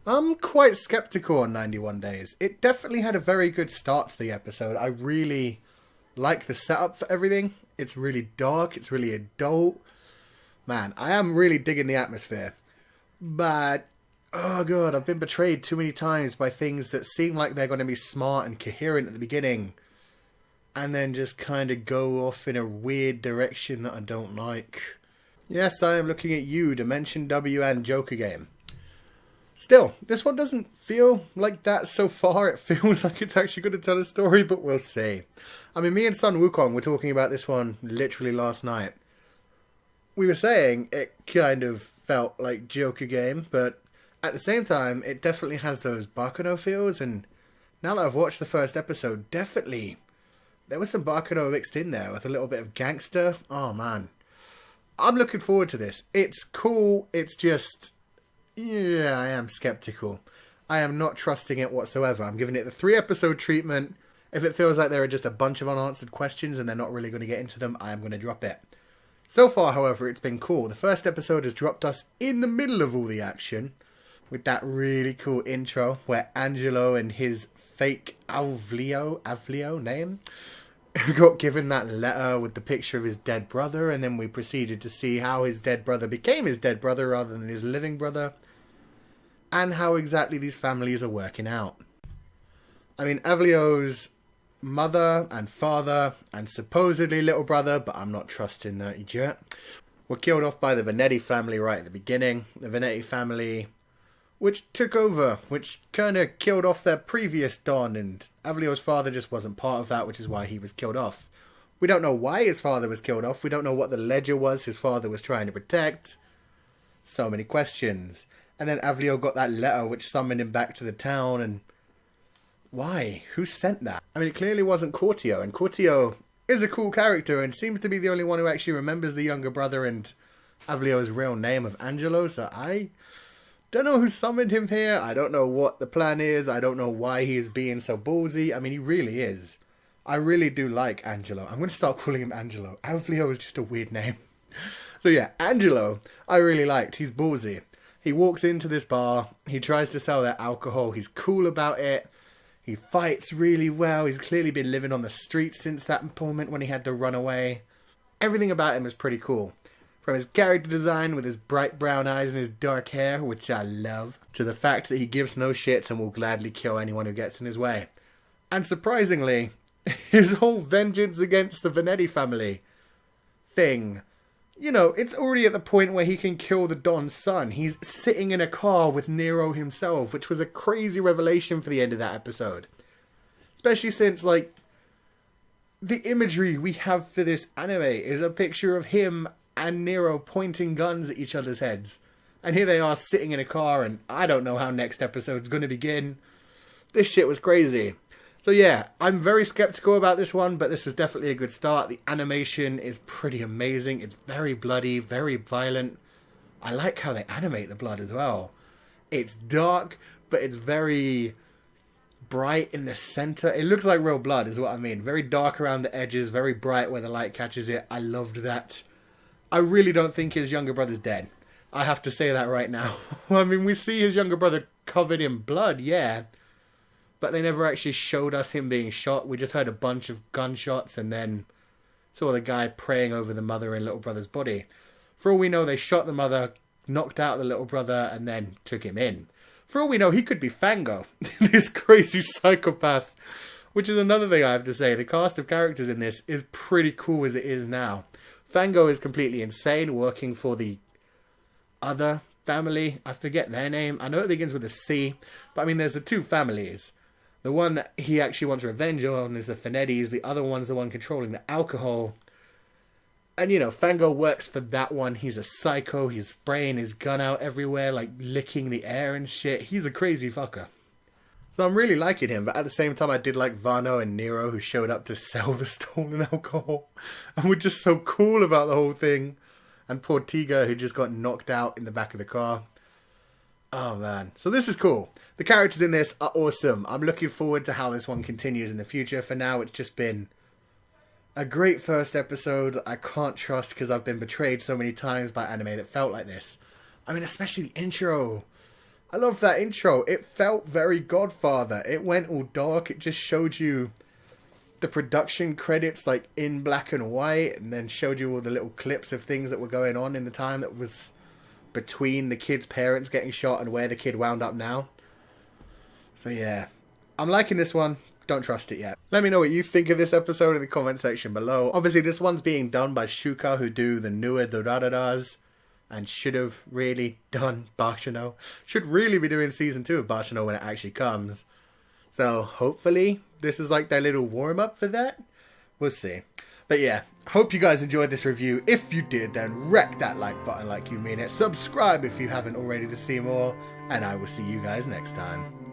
I'm quite skeptical on 91 Days. It definitely had a very good start to the episode. I really like the setup for everything. It's really dark. It's really adult. Man, I am really digging the atmosphere. But, oh god, I've been betrayed too many times by things that seem like they're going to be smart and coherent at the beginning. And then just kind of go off in a weird direction that I don't like. Yes, I am looking at you, Dimension W and Joker Game. Still, this one doesn't feel like that so far. It feels like it's actually going to tell a story, but we'll see. I mean, me and Sun Wukong were talking about this one literally last night. We were saying it kind of felt like Joker Game, but at the same time, it definitely has those Baccano feels, and now that I've watched the first episode, definitely, there was some Baccano mixed in there with a little bit of gangster. Oh man. I'm looking forward to this. It's cool, it's just... yeah, I am skeptical. I am not trusting it whatsoever. I'm giving it the 3-episode treatment. If it feels like there are just a bunch of unanswered questions and they're not really going to get into them, I am going to drop it. So far, however, it's been cool. The first episode has dropped us in the middle of all the action with that really cool intro where Angelo and his fake avilo name got given that letter with the picture of his dead brother, and then we proceeded to see how his dead brother became his dead brother rather than his living brother, and how exactly these families are working out. I mean, Avlio's mother and father and supposedly little brother, but I'm not trusting that yet, were killed off by the Vanetti family right at the beginning. The Vanetti family, which took over, which kind of killed off their previous Don, and Avlio's father just wasn't part of that, which is why he was killed off. We don't know why his father was killed off. We don't know what the ledger was his father was trying to protect. So many questions. And then Avlio got that letter which summoned him back to the town, and why? Who sent that? I mean, it clearly wasn't Corteo, and Corteo is a cool character and seems to be the only one who actually remembers the younger brother and Avlio's real name of Angelo, so I don't know who summoned him here. I don't know what the plan is. I don't know why he is being so ballsy. I mean, he really is. I really do like Angelo. I'm going to start calling him Angelo. Avlio is just a weird name. So yeah, Angelo, I really liked. He's ballsy. He walks into this bar. He tries to sell their alcohol. He's cool about it. He fights really well. He's clearly been living on the streets since that moment when he had to run away. Everything about him is pretty cool. From his character design with his bright brown eyes and his dark hair, which I love, to the fact that he gives no shits and will gladly kill anyone who gets in his way. And surprisingly, his whole vengeance against the Vanetti family thing, you know, it's already at the point where he can kill the Don's son. He's sitting in a car with Nero himself, which was a crazy revelation for the end of that episode. Especially since, like, the imagery we have for this anime is a picture of him and Nero pointing guns at each other's heads. And here they are sitting in a car, and I don't know how next episode's going to begin. This shit was crazy. So yeah, I'm very skeptical about this one, but this was definitely a good start. The animation is pretty amazing. It's very bloody, very violent. I like how they animate the blood as well. It's dark, but it's very bright in the center. It looks like real blood is what I mean. Very dark around the edges, very bright where the light catches it. I loved that. I really don't think his younger brother's dead. I have to say that right now. I mean, we see his younger brother covered in blood, yeah. But they never actually showed us him being shot. We just heard a bunch of gunshots and then saw the guy praying over the mother and little brother's body. For all we know, they shot the mother, knocked out the little brother, and then took him in. For all we know, he could be Fango, this crazy psychopath. Which is another thing I have to say. The cast of characters in this is pretty cool as it is now. Fango is completely insane, working for the other family. I forget their name. I know it begins with a C, but I mean, there's the two families. The one that he actually wants revenge on is the Vanettis. The other one's the one controlling the alcohol. And, you know, Fango works for that one. He's a psycho. He's spraying his gun out everywhere, like licking the air and shit. He's a crazy fucker. So I'm really liking him, but at the same time I did like Vano and Nero, who showed up to sell the stolen alcohol. And were just so cool about the whole thing. And poor Tiga, who just got knocked out in the back of the car. Oh man. So this is cool. The characters in this are awesome. I'm looking forward to how this one continues in the future. For now, it's just been a great first episode I can't trust because I've been betrayed so many times by anime that felt like this. I mean, especially the intro. I love that intro. It felt very Godfather. It went all dark. It just showed you the production credits like in black and white, and then showed you all the little clips of things that were going on in the time that was between the kid's parents getting shot and where the kid wound up now. So yeah, I'm liking this one. Don't trust it yet. Let me know what you think of this episode in the comment section below. Obviously, this one's being done by Shuka, who do the newer Doradadas, and should have really done Bachano. Should really be doing season 2 of Bachano when it actually comes. So hopefully this is like their little warm-up for that. We'll see. But yeah, hope you guys enjoyed this review. If you did, then wreck that like button like you mean it. Subscribe if you haven't already to see more. And I will see you guys next time.